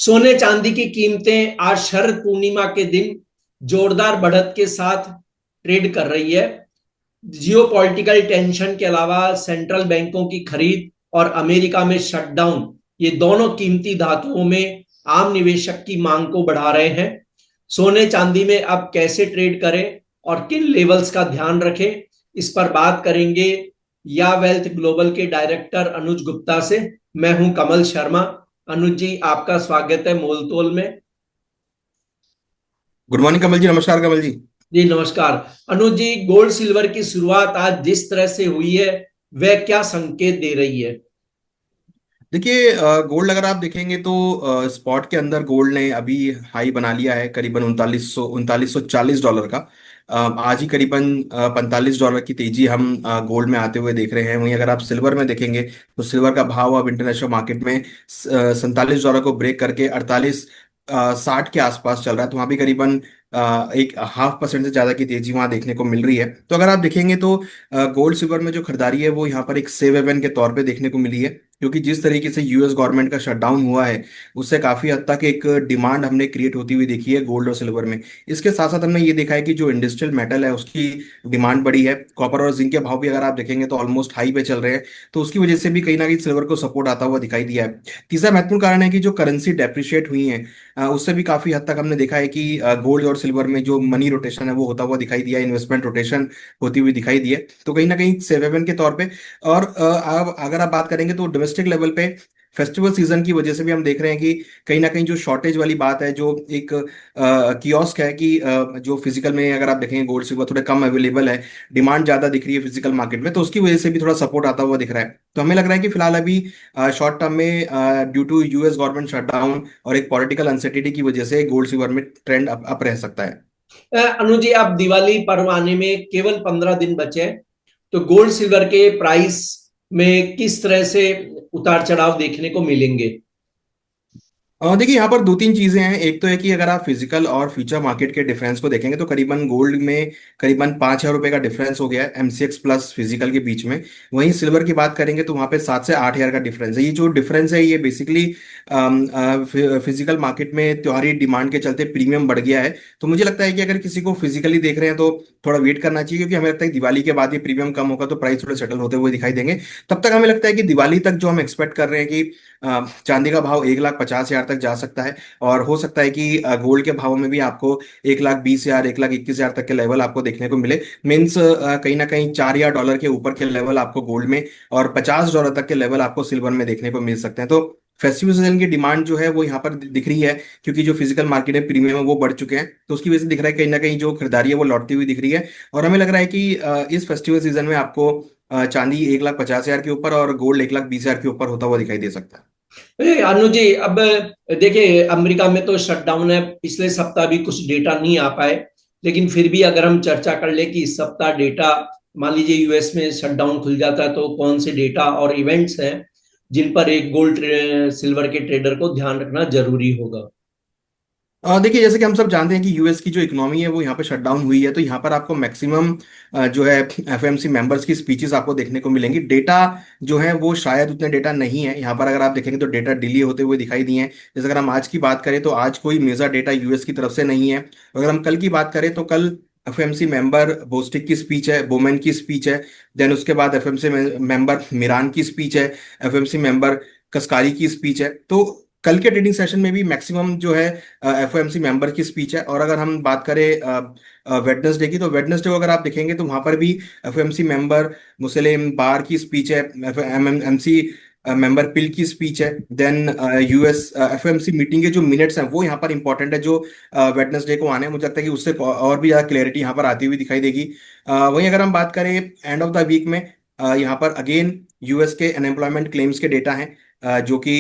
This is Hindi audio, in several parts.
सोने चांदी की कीमतें आज शरद पूर्णिमा के दिन जोरदार बढ़त के साथ ट्रेड कर रही है। जियो पॉलिटिकल टेंशन के अलावा सेंट्रल बैंकों की खरीद और अमेरिका में शटडाउन, ये दोनों कीमती धातुओं में आम निवेशक की मांग को बढ़ा रहे हैं। सोने चांदी में अब कैसे ट्रेड करें और किन लेवल्स का ध्यान रखें, इस पर बात करेंगे या वेल्थ ग्लोबल के डायरेक्टर अनुज गुप्ता से। मैं हूं कमल शर्मा। अनुज जी, आपका स्वागत है मोलतोल में। गुड मॉर्निंग कमल जी। नमस्कार कमल जी। जी नमस्कार। अनुज जी, गोल्ड सिल्वर की शुरुआत आज जिस तरह से हुई है, वह क्या संकेत दे रही है? देखिए, गोल्ड अगर आप देखेंगे तो स्पॉट के अंदर गोल्ड ने अभी हाई बना लिया है करीबन $3940 का। आज ही करीबन $45 की तेजी हम गोल्ड में आते हुए देख रहे हैं। वहीं अगर आप सिल्वर में देखेंगे तो सिल्वर का भाव अब इंटरनेशनल मार्केट में $47 को ब्रेक करके 4860 के आसपास चल रहा है। तो वहाँ भी करीबन एक 0.5% से ज्यादा की तेजी वहां देखने को मिल रही है। तो अगर आप देखेंगे तो गोल्ड सिल्वर में जो खरीदारी है वो यहाँ पर एक सेफ हेवन के तौर पे देखने को मिली है, क्योंकि जिस तरीके से यूएस गवर्नमेंट का शटडाउन हुआ है उससे काफी हद तक एक डिमांड हमने क्रिएट होती हुई देखी है गोल्ड और सिल्वर में। इसके साथ साथ हमने ये देखा है कि जो इंडस्ट्रियल मेटल है उसकी डिमांड बढ़ी है। कॉपर और जिंक के भाव भी अगर आप देखेंगे तो ऑलमोस्ट हाई पे चल रहे हैं। तो उसकी वजह से भी कहीं ना कहीं सिल्वर को सपोर्ट आता हुआ दिखाई दिया है। तीसरा महत्वपूर्ण कारण है कि जो करेंसी डेप्रिशिएट हुई है उससे भी काफी हद तक हमने देखा है कि गोल्ड और सिल्वर में जो मनी रोटेशन है वो होता हुआ दिखाई दिया, इन्वेस्टमेंट रोटेशन होती हुई दिखाई दी है। तो कहीं ना कहीं सेफ हेवन के तौर पे। और अब अगर आप बात करेंगे तो डोमेस्टिक लेवल पे फेस्टिवल सीजन की वजह से भी हम देख रहे हैं कि कहीं ना कहीं जो शॉर्टेज वाली बात है, जो एक कियोस्क है कि जो फिजिकल में अगर आप देखेंगे गोल्ड सिल्वर थोड़े कम अवेलेबल है, डिमांड ज्यादा दिख रही है फिजिकल मार्केट में, तो उसकी वजह से भी थोड़ा सपोर्ट आता हुआ दिख रहा है। तो हमें लग रहा है कि फिलहाल अभी शॉर्ट टर्म में due to US government shutdown और एक पॉलिटिकल अनसर्टिनिटी की वजह से गोल्ड सिल्वर में ट्रेंड अप रह सकता है। अनुज जी, अब दिवाली पर्व आने में केवल 15 दिन बचे हैं, तो गोल्ड सिल्वर के प्राइस में किस तरह से उतार चढ़ाव देखने को मिलेंगे? देखिए, यहाँ पर दो तीन चीजें हैं। एक तो है कि अगर आप फिजिकल और फ्यूचर मार्केट के डिफरेंस को देखेंगे तो करीबन गोल्ड में करीबन 5,000 रुपए का डिफरेंस हो गया है एमसीएक्स प्लस फिजिकल के बीच में। वहीं सिल्वर की बात करेंगे तो वहाँ पे 7 से 8 हजार का डिफरेंस है। ये जो डिफरेंस है ये बेसिकली फिजिकल मार्केट में त्योहारी डिमांड के चलते प्रीमियम बढ़ गया है। तो मुझे लगता है कि अगर किसी को फिजिकली देख रहे हैं तो थोड़ा वेट करना चाहिए, क्योंकि हमें लगता है कि दिवाली के बाद ये प्रीमियम कम होगा तो प्राइस थोड़े सेटल होते हुए दिखाई देंगे। तब तक हमें लगता है कि दिवाली तक जो हम एक्सपेक्ट कर रहे हैं कि चांदी का भाव 1,50,000 तक जा सकता है। और हो सकता है कि गोल्ड के भाव में भी आपको 1,20,000 1,21,000 तक के लेवल आपको देखने को मिले। मीन्स कहीं ना कहीं $4 के ऊपर के लेवल आपको गोल्ड में और $50 तक के लेवल आपको सिल्वर में देखने को मिल सकते हैं। तो फेस्टिवल सीजन की डिमांड जो है वो यहाँ पर दिख रही है, क्योंकि जो फिजिकल मार्केट है प्रीमियम है वो बढ़ चुके हैं। तो उसकी वजह से दिख रहा है कहीं ना कहीं जो खरीदारी है वो लौटती हुई दिख रही है। और हमें लग रहा है कि इस फेस्टिवल सीजन में आपको चांदी 1,50,000 के ऊपर और गोल्ड 1,20,000 के ऊपर होता हुआ दिखाई दे सकता है। अनुज जी, अब देखिए, अमेरिका में तो शटडाउन है, पिछले सप्ताह भी कुछ डेटा नहीं आ पाए, लेकिन फिर भी अगर हम चर्चा कर ले कि इस सप्ताह डेटा, मान लीजिए यूएस में शटडाउन खुल जाता है, तो कौन से डेटा और इवेंट्स हैं जिन पर एक गोल्ड सिल्वर के ट्रेडर को ध्यान रखना जरूरी होगा? देखिए, जैसे कि हम सब जानते हैं कि यूएस की जो इकोनॉमी है वो यहाँ पे शट डाउन हुई है। तो यहाँ पर आपको मैक्सिमम जो है एफएमसी मेंबर्स की स्पीचेस आपको देखने को मिलेंगी। डेटा जो है वो शायद उतने डेटा नहीं है यहाँ पर। अगर आप देखेंगे तो डेटा डिले होते हुए दिखाई दिए हैं। जैसे अगर हम आज की बात करें तो आज कोई मेजर डेटा यूएस की तरफ से नहीं है। अगर हम कल की बात करें तो कल एफएमसी मेंबर बोस्टिक की स्पीच है, बोमेन की स्पीच है। देन उसके बाद एफएमसी मेंबर मिरान की स्पीच है, एफएमसी मेंबर कस्कारी की स्पीच है। तो कल के ट्रेडिंग सेशन में भी मैक्सिमम जो है एफओएमसी मेंबर की स्पीच है। और अगर हम बात करें वेडनेसडे की, तो वेडनेसडे को अगर आप देखेंगे तो वहां पर भी एफओएमसी मेंबर मुसलिम बार की स्पीच है, एमएमसी मेंबर पिल की स्पीच है। देन यूएस एफओएमसी मीटिंग के जो मिनट्स हैं वो यहाँ पर इंपॉर्टेंट है, जो वेडनेसडे को आने हैं। मुझे लगता है कि उससे और भी ज्यादा क्लैरिटी यहाँ पर आती हुई दिखाई देगी। वहीं अगर हम बात करें एंड ऑफ द वीक में, यहाँ पर अगेन यूएस के अनएम्प्लॉयमेंट क्लेम्स के डेटा हैं, जो कि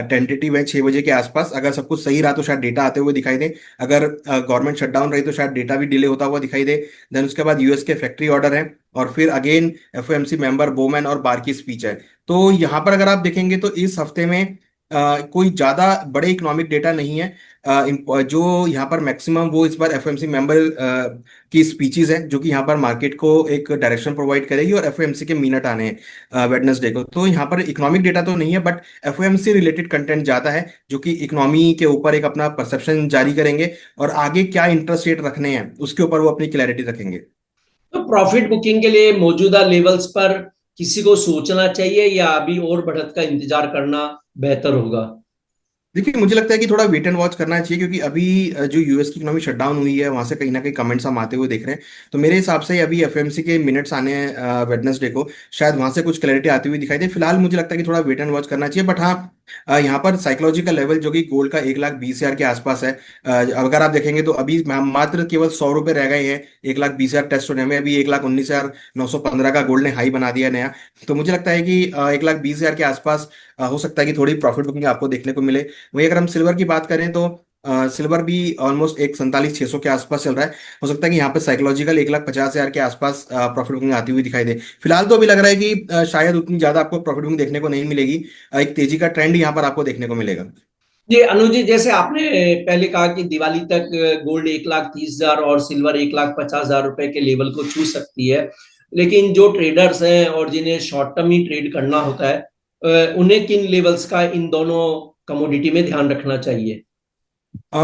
टेंटेटिव है 6 बजे के आसपास। अगर सब कुछ सही रहा तो शायद डेटा आते हुए दिखाई दे। अगर गवर्नमेंट शटडाउन रही तो शायद डेटा भी डिले होता हुआ दिखाई दे। देन उसके बाद यूएस के फैक्ट्री ऑर्डर है, और फिर अगेन एफओएमसी मेंबर बोमैन और बार की स्पीच है। तो यहाँ पर अगर आप देखेंगे तो इस हफ्ते में कोई ज्यादा बड़े इकोनॉमिक डेटा नहीं है। जो यहाँ पर मैक्सिमम वो इस बार एफओएमसी मेंबर की स्पीचेस है जो कि यहाँ पर मार्केट को एक डायरेक्शन प्रोवाइड करेगी, और एफओएमसी के मिनट आने हैं वेडनेसडे को। तो यहाँ पर इकोनॉमिक डेटा तो नहीं है, बट एफओएमसी रिलेटेड कंटेंट ज्यादा है जो कि इकोनॉमी के ऊपर एक अपना परसेप्शन जारी करेंगे, और आगे क्या इंटरेस्ट रेट रखने हैं उसके ऊपर वो अपनी क्लैरिटी रखेंगे। तो प्रॉफिट बुकिंग के लिए मौजूदा लेवल्स पर किसी को सोचना चाहिए या अभी और बढ़त का इंतजार करना बेहतर होगा? देखिए, मुझे लगता है कि थोड़ा वेट एंड वॉच करना चाहिए, क्योंकि अभी जो यूएस की इकोनॉमी शटडाउन हुई है वहां से कहीं ना कहीं कमेंट्स हम आते हुए देख रहे हैं। तो मेरे हिसाब से अभी एफएमसी के मिनट्स आने हैं वेडनेसडे को, शायद वहां से कुछ क्लैरिटी आती हुई दिखाई दे। फिलहाल मुझे लगता है कि थोड़ा वेट एंड वॉच करना चाहिए। बट हाँ, यहाँ पर साइकोलॉजिकल लेवल जो कि गोल्ड का 1,20,000 के आसपास है, अगर आप देखेंगे तो अभी मात्र केवल 100 रुपये रह गए हैं 1,20,000 टेस्ट होने में। अभी 1,19,915 का गोल्ड ने हाई बना दिया नया। तो मुझे लगता है कि 1,20,000 के आसपास हो सकता है कि थोड़ी प्रॉफिट बुकिंग आपको देखने को मिले। वहीं अगर हम सिल्वर की बात करें तो सिल्वर भी ऑलमोस्ट एक 47,600 के आसपास चल रहा है। हो सकता है कि यहाँ पे साइकोलॉजिकल 1,50,000 के आसपास प्रॉफिट बुकिंग आती हुई दिखाई दे। फिलहाल तो अभी लग रहा है कि शायद उतनी ज्यादा आपको प्रॉफिट बुकिंग देखने को नहीं मिलेगी। एक तेजी का ट्रेंड यहाँ पर आपको देखने को मिलेगा। जी अनुज जी, जैसे आपने पहले कहा कि दिवाली तक गोल्ड 1,30,000 और सिल्वर 1,50,000 रुपए के लेवल को छू सकती है, लेकिन जो ट्रेडर्स हैं और जिन्हें शॉर्ट टर्म ही ट्रेड करना होता है, उन्हें किन लेवल्स का इन दोनों कमोडिटी में ध्यान रखना चाहिए?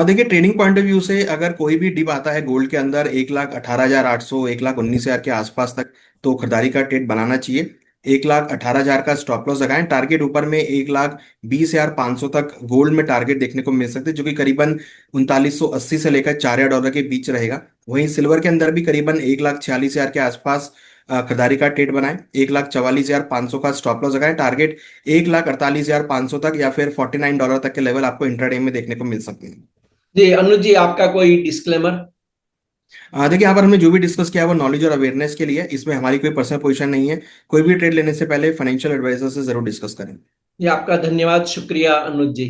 देखिए, ट्रेडिंग पॉइंट ऑफ व्यू से अगर कोई भी डिप आता है गोल्ड के अंदर 1,18,800, 1,19,000 के आसपास तक, तो खरीदारी का ट्रेड बनाना चाहिए। 1,18,000 का स्टॉप लॉस लगाएं। टारगेट ऊपर में 1,20,500 तक गोल्ड में टारगेट देखने को मिल सकते हैं, जो कि करीबन 3980 से लेकर $4,000 के बीच रहेगा। वहीं सिल्वर के अंदर भी करीबन 1,46,000 के आसपास खरीदारी का ट्रेड बनाएं। 1,44,500 का स्टॉप लॉस लगाएं। टारगेट 1,48,500 तक या फिर $49 तक के लेवल आपको इंट्राडे में देखने को मिल सकते हैं। जी अनुज जी, आपका कोई डिस्क्लेमर? देखिए, यहाँ पर हमने जो भी डिस्कस किया है वो नॉलेज और अवेयरनेस के लिए। इसमें हमारी कोई पर्सनल पोजीशन नहीं है। कोई भी ट्रेड लेने से पहले फाइनेंशियल एडवाइजर से जरूर डिस्कस करें। जी आपका धन्यवाद, शुक्रिया अनुज जी।